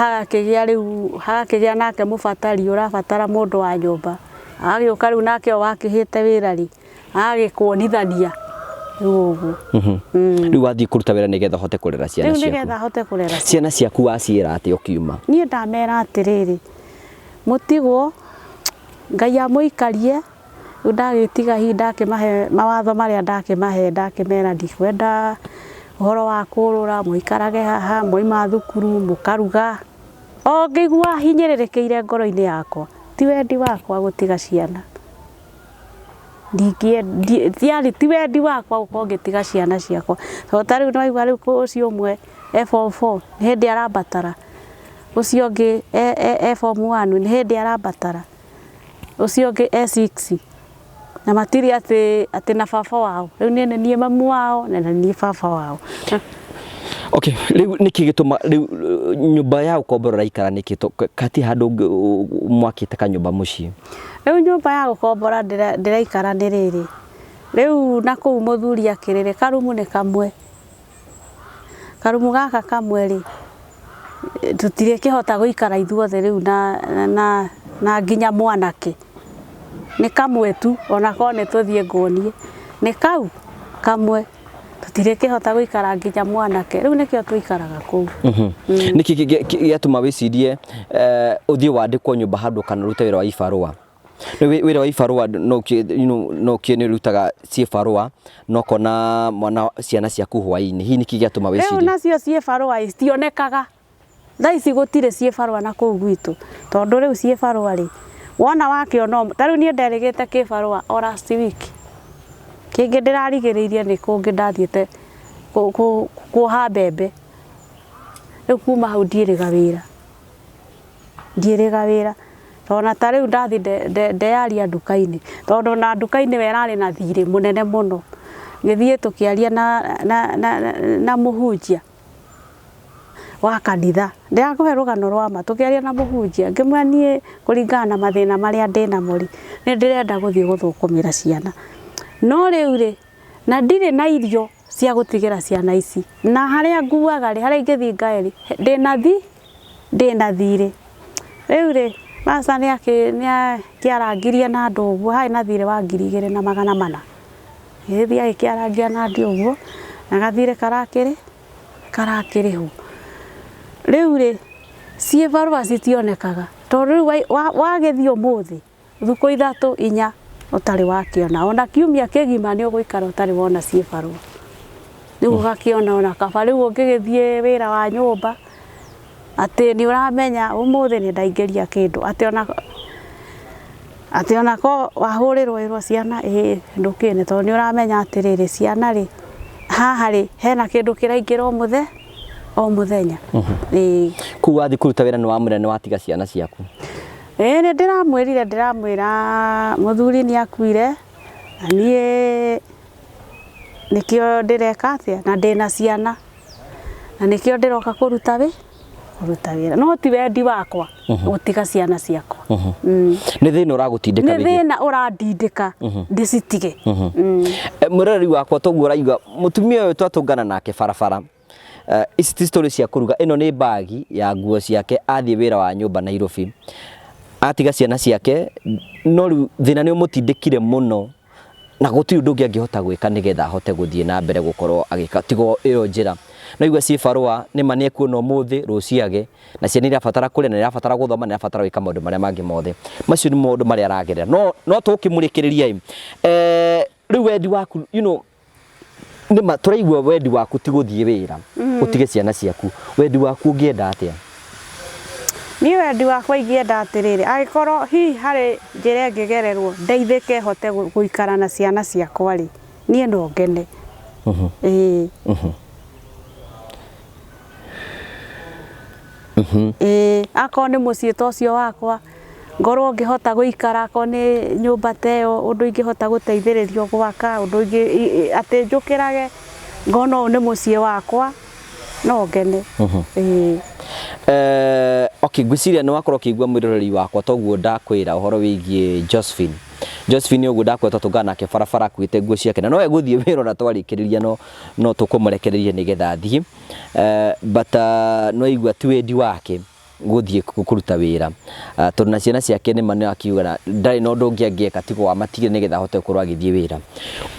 S2: hagakigia nake mubatari urabatara mundu wa nyumba agioka riu nake wakihite wira ri agikuonithania ugu
S1: riu wathie kuruta wira nigetha hote kurera ciana ciaku
S2: nigetha hote kurera
S1: ciana ciaku waciira ati ukiuma
S2: ni ndamera atiriri mutigwo Ngai amuikarie ndagitiga hinda akimahe mawatho maria ndakimera ndikwenda uhoro wa kurura muikarage haha moima thukuru mukaruga o ngigua hinyirirekeire ngoro-ini yakwa ti wendi wakwa gutiga ciana ti wendi wakwa gukorwo ngitiga ciana ciakwa to tariu no igwa riu ucio umwe F4 ni hindi arabatara ucio ngi F1 ni hindi arabatara ucio ngi E6 na matiri ati na baba wao riu nie mamu wao na nie baba wao
S1: okay riu niki gituma riu nyumba ya ukomborora ikara niki kati handu mwakite kanyumba muci
S2: riu nyumba ya ukombora ndiraikara ni riri riu na kuu muthuri akirire karumu ni kamwe karumu gaka kamwe ri tutire kihota guikara ithuothe riu na nginya mwanake ni kamwe tu ona kone tuthie ngonie ni kau kamwe tutire kihota guikara nginya mwanake riu nikio tuikaraga kuu
S1: niki giatuma wicirie uthie wandikwo nyumba handu kana rute wira wa ibarua wira wa ibarua no kieni rutaga cibarua no kona mwana ciana ciaku hwaini hi niki giatuma wicirie
S2: riu nacio cibarua istionekaga thaici gutire cibarua na kuu gwitu tondu riu cibarua ri wona wakiona tariu nie nderigite kibarua o last week kingi ndirarigiriirie ni kungi ndathiete kuha mbembe riu kuma hau ndiiriga wira tona tariu ndathi ndeyaria nduka-ini tondu na nduka-ini werari na thiri munene muno ngithie tukiaria na muhunjia wa kanitha ndirakuhe rugano rwa ma tukiaria na muhunjia ngimwanie kuringana na mathina maria ndina mori ni ndirenda guthie guthukumira ciana no riu ri na ndire na irio cia gutigira ciana ici na haria nguaga ri haria ingithii ngaeri ndina thiri riu ri masa ni akiarangirie na andu uguo hai na thire wa 2,400 ngithii akiarangia na andu uguo na gathire karakiriho riu ri cibarua citionekaga tondu riu wagithio muthi thuku 3 4 utari wakiona ona kiumia kigima ni uguikara utari wona cibarua riu ugakiona ona kaba riu ungigithie wira wa nyumba ati ni uramenya umuthi ni ndaingeria kindu ati ona ko wahurirwo irwo ciana ndukine tondu ni uramenya atiriri ciana ri haha ri hena kindu kiraingira o muthenya
S1: ku wathi kuruta wira ni wamure ni watiga ciana ciaku
S2: ni ndiramwira muthuri ni akuire na nie nikio ndireka atia na ndina ciana na nikio ndiroka kuruta wira no ti wendi wakwa gutiga ciana ciakwa
S1: ni thina uragutindika
S2: ni thina urandindika ndicitige
S1: mureri wakwa toguo uraiga mutumia uyu twatungana nake barabara ici ti story cia kuruga ino ni bagi ya nguo ciake athie wira wa nyumba Nairobi atiga ciana ciake no thina ni umutindikire muno na gutiri undu angihota gwika nigetha ahote guthie na mbere gukorwo agika tigo iyo njira no igwa ci barua ni manie kuona umuthi ruciage na ciana irabatara kuria na irabatara guthoma na irabatara gwika maundu maria mangi mothe macio ni maundu maria aragerera no tukimurikiriria riu wendi waku nima turaigua wendi waku ti guthie wira utige ciana ciaku wendi waku ungienda atia
S2: ni wendi wakwa ingienda atiriri agikorwo hi hari njira ngigererwo ndeithike hote guikara na ciana ciakwa ri nie no ngene ako ni mucii tocio wakwa ngorwo ngihota guikara ako ni nyumba teo undu ingihota guteithiririo gwaka undu ingi ati njukirage ngono ni mucii wakwa no ngene
S1: okay gwiciria ni wakorwo kigwa mwiroreri wakwa toguo ndakwira uhoro wigie Josephine uguo ndakweta tungana nake barabara kwite nguo ciake na no eguthie wira na twarikiriria no tukumurekereria nigetha thie but no igua ti wendi wake guthie kuruta wira tondu na ciana ciake ni mane akiuga ndari no ndu ngiangeka tigo wa matigire nigetha hote kurwa agithie wira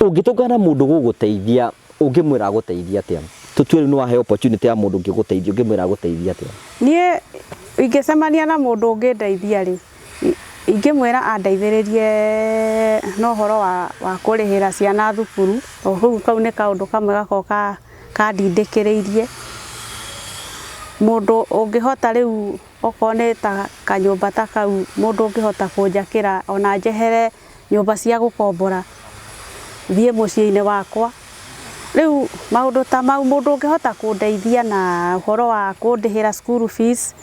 S1: ungitungana mundu guguteithia ungimwira guteithia atia tutwiri no ahe opportunity ya mundu ngiguteithia ungimwira guteithia atia
S2: nie ingicemania na mundu ungindeithia ri ingimwira andeithiririe no horo wa kurihira ciana thukuru o hu kau ni kaundu kamwe gakoka kandindikiriirie mundu ungihota riu okone ta kanyumba ta kau mundu ungihota kunjakira ona njehere nyumba cia gukombora thie mucii-ini wakwa riu maundu ta mau mundu ungihota kundeithia na uhoro wa kundihira school fees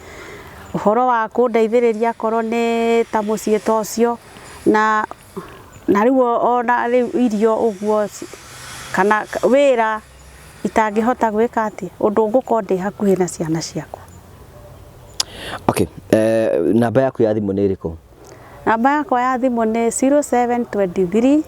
S2: uhoro wa kundeithiriria korwo ni ta mucii tocio na riu ona riu irio uguo kana wira itangihota gwika ati undu nguko ndi hakuhi na ciana ciakwa
S1: okay namba yaku ya thimu ni iriku
S2: namba yakwa ya thimu ni 0723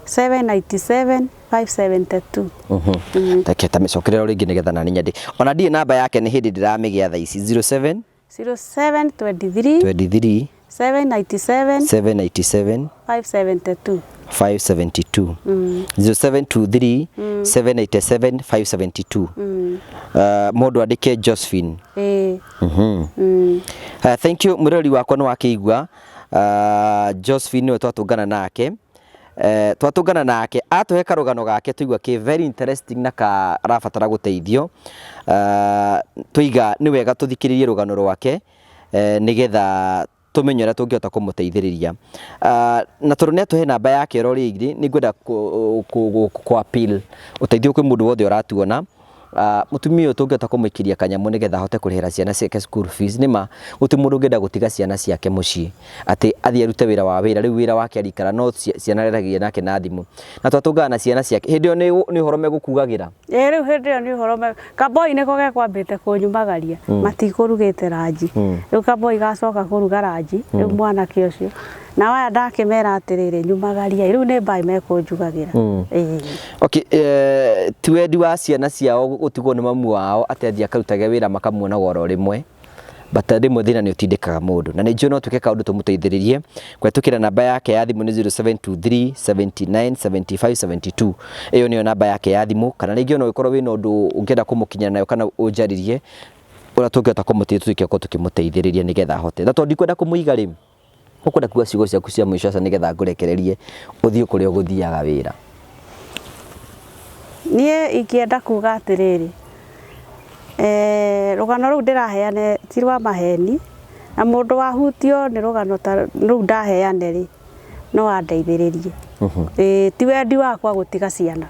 S2: 797 572
S1: taketa micokerero ringi nigetha na nyandi ona ndie namba yake ni hindi ndiramigia tha ici 07
S2: 23 797 572
S1: 0723 787 572 mundu andike Josephine thank you murori wakwa no akigwa Josephine we twatungana nake atuhe karugano gake tuigwa ki very interesting na ka arabatara guteithio tuiga ni wega tuthikiririe rugano rwake nigetha tumenyera tungihota kumuteithiriria na tondu ne tuhe namba yake ro ringi ni ngwenda ku appeal uteithio kwi mundu wothe uratuona mutumia tungihota kumuikiria kanyamu nigetha hote kurihira ciana ciake school fees nima uti mundu ngenda gutiga ciana ciake mucii ati athie arute wira wa wira riu wira wake arikara no ciana reragia nake na thimu na twatungana na ciana ciake hindio ni horo megukugagira
S2: riu hindio ni horo kaboi niko gekwambite kunyumagaria matikurugite ranji riu kaboi gacoka kuruga ranji riu mwana kiocio na waya ndakimera atiriri nyumagaria riu ni mbai mekunjugagira
S1: okay ti wendi wa ciana ciao gutigwo ni mamu wao ateithia karutage wira makamuona goro rimwe bata rimwe thina ni utindikaga mundu na nijo no tuke kaundu tumuteithiririe kwetukira namba yake ya thimu ni 0723 79 75 72 iyo niyo namba yake ya thimu kana ringi no ikorwo wina undu ungenda kumukinya nayo kana unjaririe ura tungihota kumuteithia tukimuteithiririe nigetha hote na tondi kwenda kumuiga ri ukwenda kuga ciugo ciaku cia mwisho aca nigetha ngurekererie uthie kuria uguthiaga wira
S2: nie ikienda kuga atiriri rugano ru ndiraheane ti rwa maheni na mundu wahutio ni rugano ta ru ndaheane ri no andeithiririe ti wendi wakwa gutiga ciana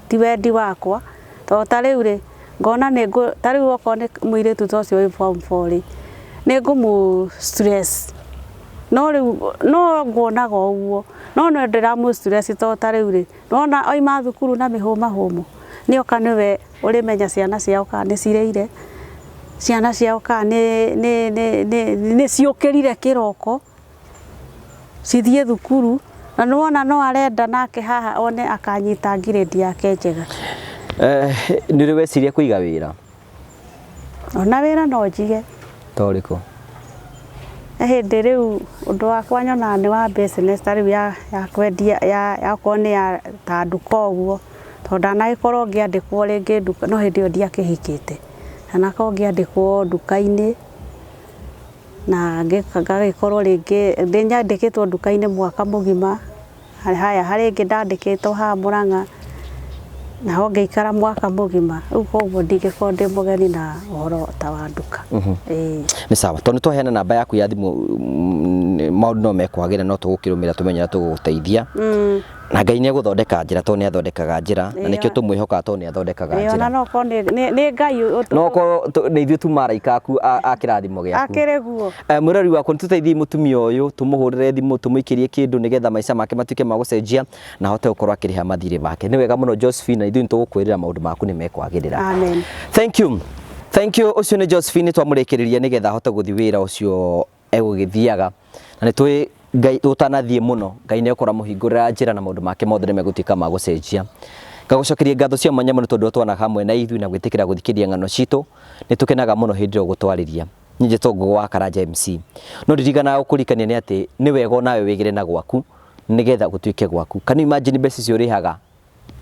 S2: ti wendi wakwa to ta riu ri ngona ni ta riu okone muiritu tocio wi form 4 ri ni ngumu stress no riu no ngonaga uguo no ndiramu stress to ta riu ri nona oima thukuru na mihuma ni okaniwe uri menya ciana ciao ka ni cireire ciana ciao ka ni ciukirire kiroko cithie thukuru na nona no arenda nake haha one akanyita grade yake njega
S1: ni riwe ciria kuiga wira
S2: ona wira no njige
S1: toriko
S2: hĩndĩ rĩu ũndũ wakwa nyona nĩ wa business tarĩu ya kwendia ya kone ya ta nduka ũguo tondũ ndanagĩkorwo ngĩandĩkwo rĩngĩ nduka no hĩndĩ ĩyo ndiakĩhikĩte na ko ngĩandĩkwo nduka-inĩ na ngagĩkorwo rĩngĩ ndĩnyandĩkĩtwo nduka-inĩ mwaka mũgima harĩ ĩngĩ ndandĩkĩtwo haha Mũrang'a naho ngĩikara mwaka mũgima rĩu koguo ndingĩkorwo ndĩ mũgeni na ũhoro ta wa nduka.
S1: Nĩ sawa tondũ twaheana namba yaku ya thimũ maũndũ no mekwagĩra no tũgũkĩrũmĩra tũmenye na tũgũgũteithia na Ngai nĩ egũthondeka njĩra tondũ nĩ athondekaga njĩra na nĩkĩo tũmwĩhokaga tondũ nĩ athondekaga njĩra.
S2: Na no ko nĩ Ngai
S1: no ko nĩ ithuĩ tu maraika aku a kĩrathimo gĩaku.
S2: Akĩrĩ guo.
S1: Mũrori wakwa nĩ tũteithie mũtumia ũyũ tũmũhũrĩre thimũ tũmũikĩrie kĩndũ nĩgetha maica make matuĩke ma gũcenjia na ahote gũkorwo akĩrĩha mathirĩ make. Nĩ wega mũno Josephine, na ithuĩ nĩ tũgũkwĩrĩra maũndũ maku nĩ mekwagĩrĩra.
S2: Amen.
S1: Thank you. Ũcio nĩ Josephine twamũrĩkĩrĩria nĩgetha ahote gũthiĩ wĩra ũcio egũgĩthiaga na nĩ twĩ Ngai ũtanathiĩ mũno Ngai nĩ ekora mũhingũrĩra njĩra na maũndũ make mothe nĩ megũtuĩka ma gũcenjia. Ngagũcokeria ngatho cia mwanya mũno tondũ twana hamwe na ithuĩ na gwĩtĩkĩra gũthikĩria ng'ano citũ nĩ tũkenaga mũno hĩndĩ ĩyo gũtwarĩria. Niĩ njĩtagwo wa Karanja MC. No ndirikanaga gũkũrikania nĩ atĩ nĩ wega nawe wĩgĩre na gwaku nĩgetha gũtuĩke gwaku. Can you imagine mbeca icio ũrĩhaga?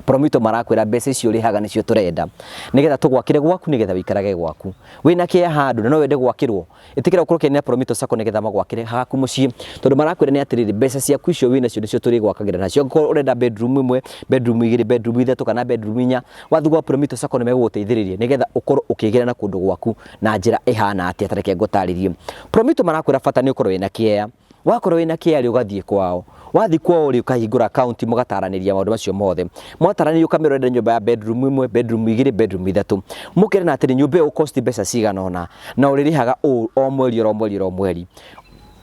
S1: Promito marakwĩra mbeca icio ũrĩhaga nĩcio tũrenda nĩgetha tũgwakĩre gwaku nĩgetha wĩikarage gwaku. Wĩna kĩeha handũ na no wende gwakĩrwo ĩtĩkĩra gũkorwo kĩnene Promito Sacco nĩgetha magwakĩre haku mũciĩ tondũ marakwĩra nĩ atĩrĩrĩ mbeca ciaku icio wĩna cio nĩcio tũrĩgwakagĩra nacio. Angĩkorwo ũrenda bedroom ĩmwe, bedroom igĩrĩ, bedroom ithatũ kana bedroom inya, wathiĩ gwa Promito Sacco nĩ megũgũteithĩrĩria nĩgetha ũkorwo ũkĩgĩra na kũndũ gwaku na njĩra ĩhana atĩa tareke ngũtarĩrie. Promito marakwĩra bata nĩ ũkorwo wĩna kĩeha. Wakorwo wĩna kĩeha ũgathiĩ kwao. Wathiĩ kwao rĩ ũkahingũra account mũgataranĩria maũndũ macio mothe. Mwataranĩria ũkamĩrorera nyũmba ya bedroom ĩmwe, bedroom igĩrĩ, bedroom ithatũ. Mũkĩrĩ na atĩ nyũmba ĩyo cost mbeca cigana ũna na ũrĩrĩhaga o mweri.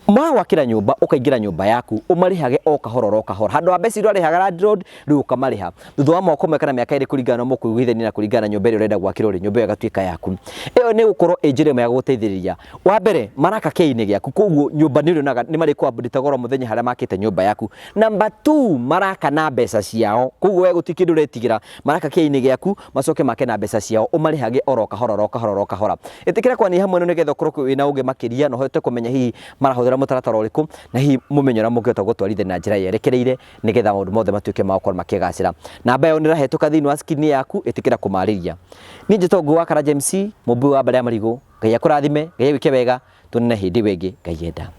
S1: Mwagwakĩra nyũmba ũkaingĩra nyũmba yaku ũmarĩhage o kahora handũ wa mbeca iria ũrĩhaga landlord rĩu ũkamarĩha thutha wa mwaka ũmwe kana mĩaka ĩrĩ kũringana na mũkũiguithania na kũringana na nyũmba ĩrĩa ũrenda gwakĩrwo rĩ nyũmba ĩyo ĩgatuĩka yaku. Ĩyo nĩ gũkorwo njĩra ĩmwe ya gũgũteithĩrĩria. Wa mbere maraka kĩi-inĩ gĩaku koguo nyũmba nĩ ũrĩonaga nĩ marĩ kwambũrĩte goro mũthenya harĩa makĩte nyũmba yaku. Number 2 maraka na mbeca ciao koguo we gũtirĩ kĩndũ ũretigĩra maraka kĩi-inĩ gĩaku macoke make na mbeca ciao ũmarĩhage oro kahora. Ĩtĩkĩra kwani hamwe nĩgetha ũkorwo wĩna ũgĩ makĩria na ũhote kũmenya hihi marahũthĩra mũtaratara ũrĩkũ na hihi mũmenyo na mũngĩhota gũtwarithia na njĩra yerekereire nĩgetha maũndũ mothe matuĩke ma gũkorwo makĩgacĩra. Namba ĩyo nĩ ĩrahetũka thĩinĩ wa screen yaku ĩtĩkĩra kũmarĩria. Niĩ njĩtagwo wa Karanja MC mũmbi wa Mbare ya Marigũ. Ngai akũrathime, Ngai agwĩke wega, tuonane hĩndĩ ĩngĩ, Ngai enda.